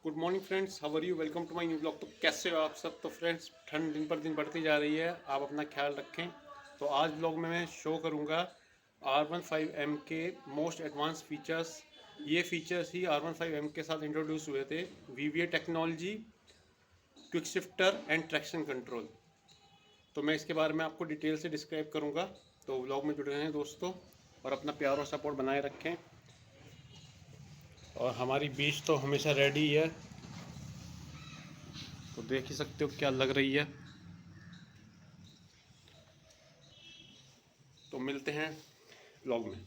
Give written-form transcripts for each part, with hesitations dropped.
Good morning friends, how are you. Welcome to my new blog. तो कैसे हो आप सब। तो फ्रेंड्स, ठंड दिन पर दिन बढ़ती जा रही है, आप अपना ख्याल रखें। तो आज ब्लॉग में मैं शो करूंगा R15M के मोस्ट एडवांस फीचर्स। ये फीचर्स ही R15M के साथ इंट्रोड्यूस हुए थे। VVA technology, quick shifter and traction control. तो मैं इसके बारे में आपको डिटेल से डिस्क्राइब करूँगा। तो ब्लॉग में जुड़े रहें दोस्तों, और अपना प्यार और सपोर्ट बनाए रखें। और हमारी बीच तो हमेशा रेडी है, तो देख ही सकते हो क्या लग रही है। तो मिलते हैं व्लॉग में।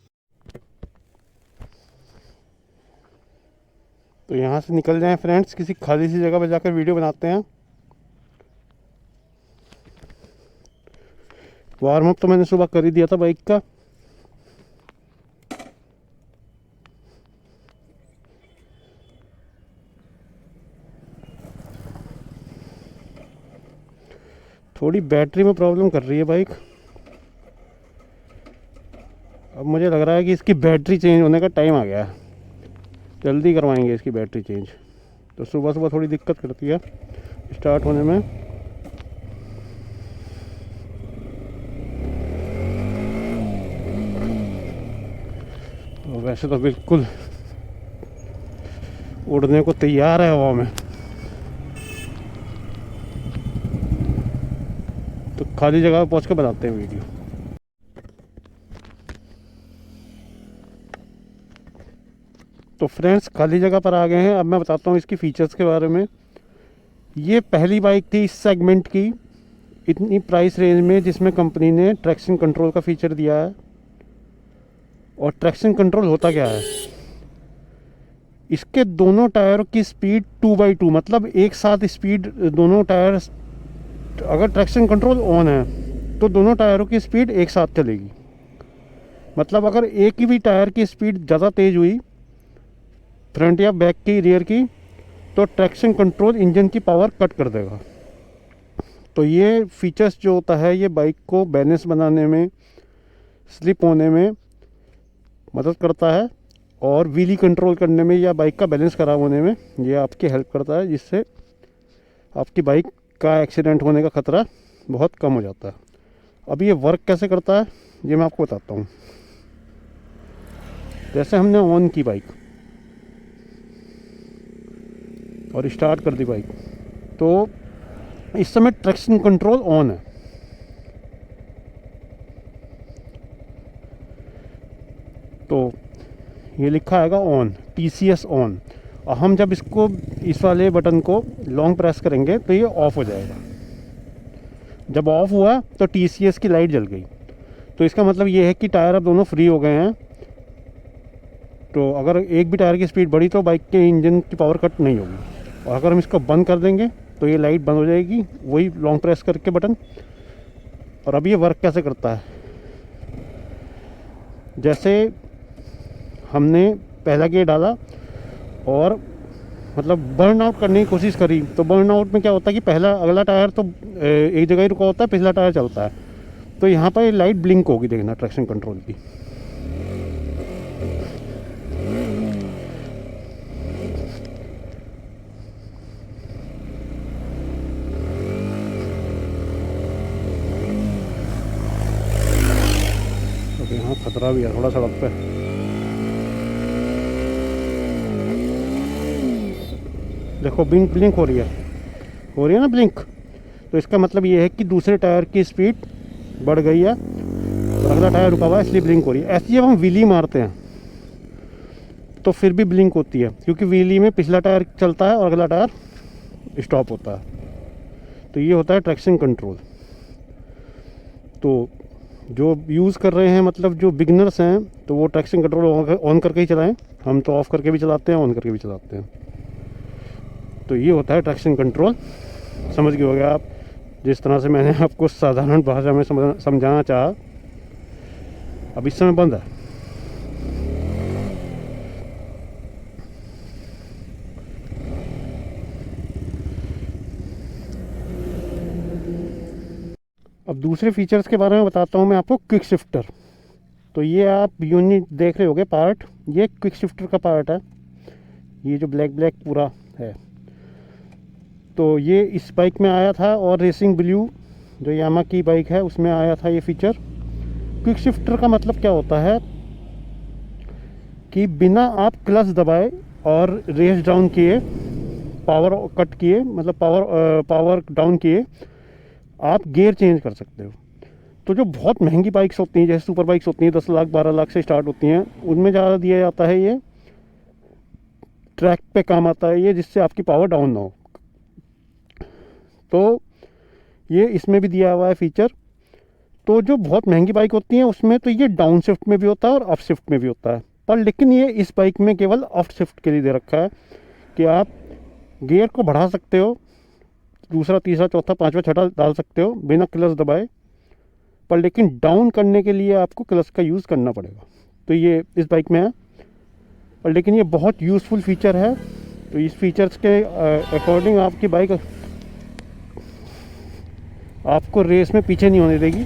तो यहाँ से निकल जाएं फ्रेंड्स, किसी खाली सी जगह पर जाकर वीडियो बनाते हैं। वार्म अप तो मैंने सुबह कर ही दिया था बाइक का। थोड़ी बैटरी में प्रॉब्लम कर रही है बाइक। अब मुझे लग रहा है कि इसकी बैटरी चेंज होने का टाइम आ गया है। जल्दी करवाएंगे इसकी बैटरी चेंज। तो सुबह सुबह थोड़ी दिक्कत करती है स्टार्ट होने में। वैसे तो बिल्कुल उड़ने को तैयार है हवा में। तो खाली जगह पर पहुँच कर बनाते हैं वीडियो। तो फ्रेंड्स, खाली जगह पर आ गए हैं। अब मैं बताता हूँ इसकी फ़ीचर्स के बारे में। ये पहली बाइक थी इस सेगमेंट की, इतनी प्राइस रेंज में, जिसमें कंपनी ने ट्रैक्शन कंट्रोल का फीचर दिया है। और ट्रैक्शन कंट्रोल होता क्या है, इसके दोनों टायरों की स्पीड 2/2, मतलब एक साथ स्पीड दोनों टायर, अगर ट्रैक्शन कंट्रोल ऑन है तो दोनों टायरों की स्पीड एक साथ चलेगी। मतलब अगर एक ही भी टायर की स्पीड ज़्यादा तेज़ हुई, फ्रंट या बैक की, रियर की, तो ट्रैक्शन कंट्रोल इंजन की पावर कट कर देगा। तो ये फीचर्स जो होता है, ये बाइक को बैलेंस बनाने में, स्लिप होने में मदद करता है, और व्हीली कंट्रोल करने में या बाइक का बैलेंस खराब होने में ये आपकी हेल्प करता है, जिससे आपकी बाइक का एक्सीडेंट होने का ख़तरा बहुत कम हो जाता है। अब ये वर्क कैसे करता है ये मैं आपको बताता हूँ। जैसे हमने ऑन की बाइक और स्टार्ट कर दी बाइक, तो इस समय ट्रैक्शन कंट्रोल ऑन है। तो ये लिखा आएगा ऑन, TCS ऑन। और हम जब इसको, इस वाले बटन को लॉन्ग प्रेस करेंगे तो ये ऑफ़ हो जाएगा। जब ऑफ़ हुआ तो TCS की लाइट जल गई। तो इसका मतलब ये है कि टायर अब दोनों फ्री हो गए हैं। तो अगर एक भी टायर की स्पीड बढ़ी तो बाइक के इंजन की पावर कट नहीं होगी। और अगर हम इसको बंद कर देंगे तो ये लाइट बंद हो जाएगी, वही लॉन्ग प्रेस करके बटन। और अब ये वर्क कैसे करता है, जैसे हमने पहला गियर डाला और मतलब बर्न आउट करने की कोशिश करी, तो बर्न आउट में क्या होता है कि अगला टायर तो एक जगह ही रुका होता है, पिछला टायर चलता है। तो यहाँ पर लाइट ब्लिंक होगी, देखना, ट्रैक्शन कंट्रोल की। तो यहाँ खतरा भी है थोड़ा सड़क पे। देखो ब्लिंक हो रही है ना ब्लिंक। तो इसका मतलब ये है कि दूसरे टायर की स्पीड बढ़ गई है, तो अगला टायर रुका हुआ है, इसलिए ब्लिंक हो रही है। ऐसे जब हम व्हीली मारते हैं तो फिर भी ब्लिंक होती है, क्योंकि व्हीली में पिछला टायर चलता है और अगला टायर स्टॉप होता है। तो ये होता है ट्रैक्शन कंट्रोल। तो जो यूज़ कर रहे हैं, मतलब जो बिगनर्स हैं, तो वो ट्रैक्शन कंट्रोल ऑन करके ही चलाएं। हम तो ऑफ़ करके भी चलाते हैं, ऑन करके भी चलाते हैं। तो ये होता है ट्रैक्शन कंट्रोल। समझ गए होंगे आप, जिस तरह से मैंने आपको साधारण भाषा में समझाना चाहा। अब इस समय बंद है। अब दूसरे फीचर्स के बारे में बताता हूँ मैं आपको। क्विक शिफ्टर, तो ये आप यूनिट देख रहे होगे पार्ट, ये क्विक शिफ्टर का पार्ट है। ये जो ब्लैक पूरा है, तो ये इस बाइक में आया था, और रेसिंग ब्लू जो यामा की बाइक है उसमें आया था ये फीचर। क्विक शिफ्टर का मतलब क्या होता है कि बिना आप क्लच दबाए और रेस डाउन किए, पावर कट किए, मतलब पावर डाउन किए, आप गियर चेंज कर सकते हो। तो जो बहुत महंगी बाइक्स होती हैं, जैसे सुपर बाइक्स होती हैं 10 लाख 12 लाख से स्टार्ट होती हैं, उनमें ज़्यादा दिया जाता है ये, ट्रैक पे काम आता है ये, जिससे आपकी पावर डाउन ना हो। तो ये इसमें भी दिया हुआ है फीचर। तो जो बहुत महंगी बाइक होती हैं उसमें तो ये डाउन शिफ्ट में भी होता है और अप शिफ्ट में भी होता है, पर लेकिन ये इस बाइक में केवल अप शिफ्ट के लिए दे रखा है कि आप गियर को बढ़ा सकते हो, दूसरा तीसरा चौथा पांचवा छठा डाल सकते हो बिना क्लच दबाए, पर लेकिन डाउन करने के लिए आपको क्लच का यूज़ करना पड़ेगा। तो ये इस बाइक में है, पर लेकिन ये बहुत यूज़फुल फीचर है। तो इस फीचर्स के अकॉर्डिंग आपकी बाइक आपको रेस में पीछे नहीं होने देगी।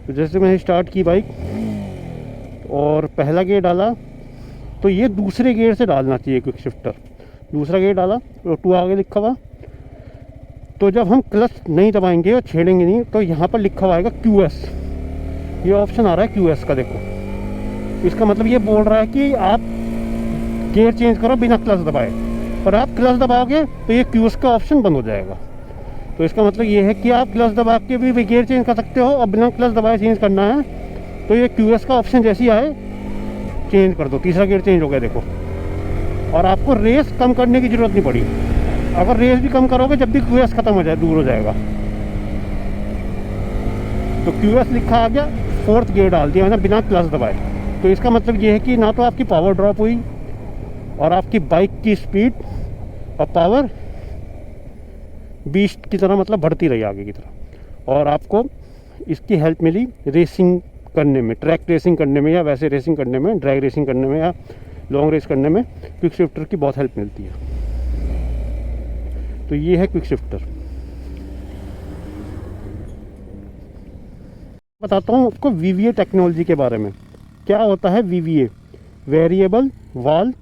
तो जैसे मैंने स्टार्ट की बाइक और पहला गियर डाला, तो ये दूसरे गियर से डालना चाहिए क्विक शिफ्टर। दूसरा गियर डाला तो 2 आगे लिखा हुआ, तो जब हम क्लच नहीं दबाएंगे और छेड़ेंगे नहीं, तो यहाँ पर लिखा हुआ आएगा QS, ये ऑप्शन आ रहा है QS का, देखो। इसका मतलब ये बोल रहा है कि आप गियर चेंज करो बिना क्लच दबाए, और आप क्लच दबाओगे तो ये QS का ऑप्शन बंद हो जाएगा। तो इसका मतलब ये है कि आप क्लच दबा के भी गियर चेंज कर सकते हो, और बिना क्लच दबाए चेंज करना है तो ये QS का ऑप्शन जैसे ही आए चेंज कर दो। तीसरा गियर चेंज हो गया, देखो। और आपको रेस कम करने की ज़रूरत नहीं पड़ी। अगर रेस भी कम करोगे जब भी QS ख़त्म हो जाए, दूर हो जाएगा। तो QS लिखा आ गया, 4th गियर डाल दिया मैंने बिना क्लच दबाए। तो इसका मतलब ये है कि ना तो आपकी पावर ड्रॉप हुई, और आपकी बाइक की स्पीड और पावर बीस्ट की तरह मतलब बढ़ती रही आगे की तरफ, और आपको इसकी हेल्प मिली रेसिंग करने में, ट्रैक रेसिंग करने में, या वैसे रेसिंग करने में, ड्रैग रेसिंग करने में, या लॉन्ग रेस करने में क्विक शिफ्टर की बहुत हेल्प मिलती है। तो ये है क्विक शिफ्टर। बताता हूँ आपको VVA टेक्नोलॉजी के बारे में। क्या होता है VVA? Variable valve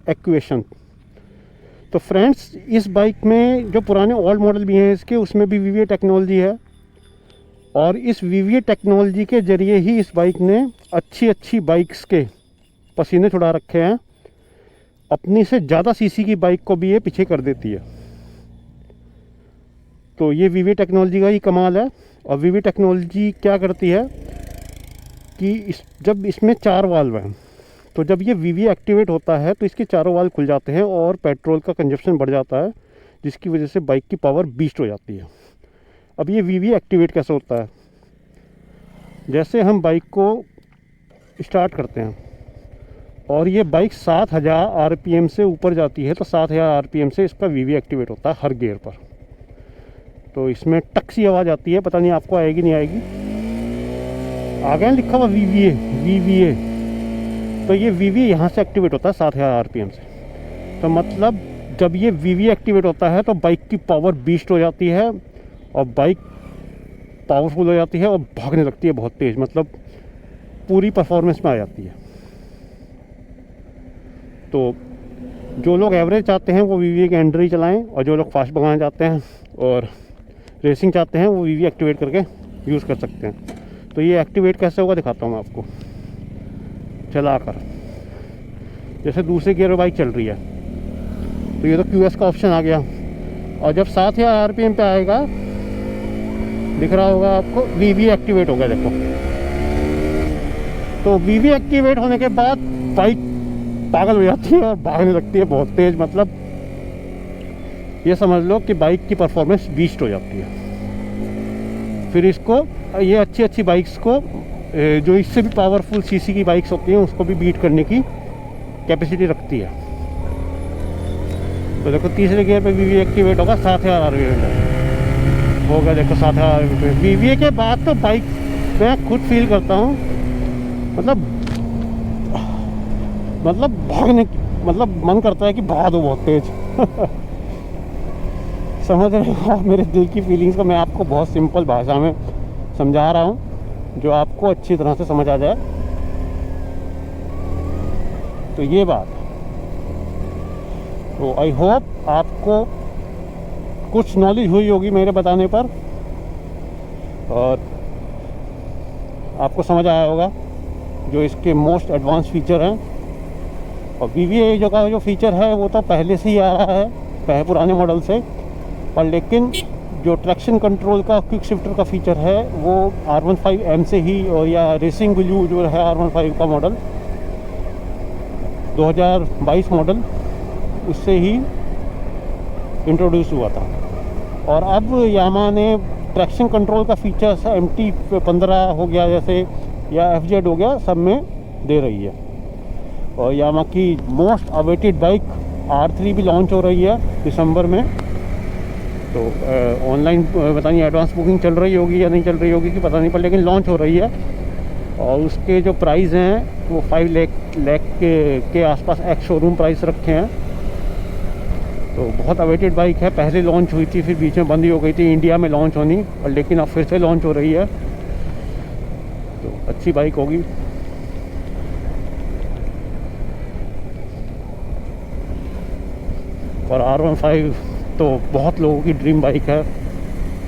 actuation. तो फ्रेंड्स, इस बाइक में जो पुराने ओल्ड मॉडल भी हैं इसके, उसमें भी VVA टेक्नोलॉजी है, और इस VVA टेक्नोलॉजी के ज़रिए ही इस बाइक ने अच्छी बाइक्स के पसीने छुड़ा रखे हैं। अपनी से ज़्यादा सीसी की बाइक को भी ये पीछे कर देती है। तो ये VVA टेक्नोलॉजी का ही कमाल है। और VVA टेक्नोलॉजी क्या करती है कि जब इसमें 4 वाल्व हैं, तो जब ये VVA एक्टिवेट होता है तो इसके चारों वाल्व खुल जाते हैं और पेट्रोल का कंजप्शन बढ़ जाता है, जिसकी वजह से बाइक की पावर बीस्ट हो जाती है। अब ये VVA एक्टिवेट कैसे होता है? जैसे हम बाइक को स्टार्ट करते हैं और ये बाइक 7000 RPM से ऊपर जाती है, तो 7000 RPM से इसका VVA एक्टिवेट होता है हर गियर पर। तो इसमें टक सी आवाज़ आती है, पता नहीं आपको आएगी नहीं आएगी। आगे लिखा हुआ VVA। तो ये VVA यहाँ से एक्टिवेट होता है 7000 RPM से। तो मतलब जब ये VVA एक्टिवेट होता है तो बाइक की पावर बीस्ट हो जाती है, और बाइक पावरफुल हो जाती है और भागने लगती है बहुत तेज़, मतलब पूरी परफॉर्मेंस में आ जाती है। तो जो लोग एवरेज चाहते हैं वो VVA के अंडर ही चलाएँ, और जो लोग फास्ट भगाना चाहते हैं और रेसिंग चाहते हैं वो VVA एक्टिवेट करके यूज़ कर सकते हैं। तो ये एक्टिवेट कैसे होगा दिखाता हूँ मैं आपको चलाकर। जैसे दूसरे गियर में बाइक चल रही है, तो ये तो QS का ऑप्शन आ गया, और जब 7000 RPM पे आएगा, दिख रहा होगा आपको, VVA एक्टिवेट हो गया, देखो। तो VVA एक्टिवेट होने के बाद बाइक पागल हो जाती है और भागने लगती है बहुत तेज़, मतलब ये समझ लो कि बाइक की परफॉर्मेंस बीस्ट हो जाती है। फिर इसको, ये अच्छी बाइक्स को, जो इससे भी पावरफुल सीसी की बाइक्स होती हैं, उसको भी बीट करने की कैपेसिटी रखती है। तो देखो तीसरे गियर पे VVA एक्टिवेट होगा, 7000 RPM होगा, देखो 7000 RPM। VVA के बाद तो बाइक मैं खुद फील करता हूँ, मतलब भागने की, मतलब मन करता है कि भाग दो बहुत तेज। समझ रहे हो आप मेरे दिल की फीलिंग्स को? मैं आपको बहुत सिंपल भाषा में समझा रहा हूँ जो आपको अच्छी तरह से समझ आ जाए। तो ये बात, तो आई होप आपको कुछ नॉलेज हुई होगी मेरे बताने पर और आपको समझ आया होगा जो इसके मोस्ट एडवांस फीचर हैं। और VVA जो फीचर है वो तो पहले से ही आ रहा है पुराने मॉडल से, पर लेकिन जो ट्रैक्शन कंट्रोल का क्विक शिफ्टर का फीचर है वो R15M से ही, और या रेसिंग ब्लू जो है R15 का मॉडल 2022 मॉडल, उससे ही इंट्रोड्यूस हुआ था। और अब यामा ने ट्रैक्शन कंट्रोल का फीचर MT-15 हो गया जैसे, या FZ हो गया, सब में दे रही है। और यामा की मोस्ट अवेटेड बाइक R3 भी लॉन्च हो रही है दिसंबर में। तो ऑनलाइन पता नहीं एडवांस बुकिंग चल रही होगी या नहीं चल रही होगी कि पता नहीं, पर लेकिन लॉन्च हो रही है। और उसके जो प्राइस हैं वो 5 लाख के आसपास एक्स शोरूम प्राइस रखे हैं। तो बहुत अवेटेड बाइक है, पहले लॉन्च हुई थी, फिर बीच में बंद ही हो गई थी इंडिया में लॉन्च होनी, और लेकिन अब फिर से लॉन्च हो रही है। तो अच्छी बाइक होगी। और R15 तो बहुत लोगों की ड्रीम बाइक है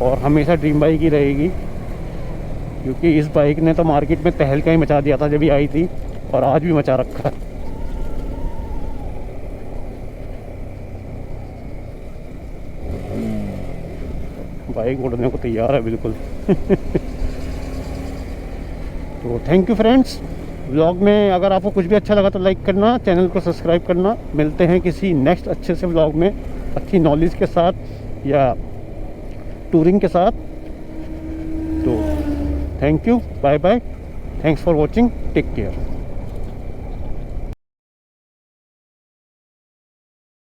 और हमेशा ड्रीम बाइक ही रहेगी, क्योंकि इस बाइक ने तो मार्केट में तहलका ही मचा दिया था जब ये आई थी, और आज भी मचा रखा है। बाइक उड़ने को तैयार है बिल्कुल। तो थैंक यू फ्रेंड्स। व्लॉग में अगर आपको कुछ भी अच्छा लगा तो लाइक करना, चैनल को सब्सक्राइब करना। मिलते हैं किसी नेक्स्ट अच्छे से व्लॉग में, अच्छी नॉलेज के साथ या टूरिंग के साथ। तो thank you, bye bye, thanks for watching, take care.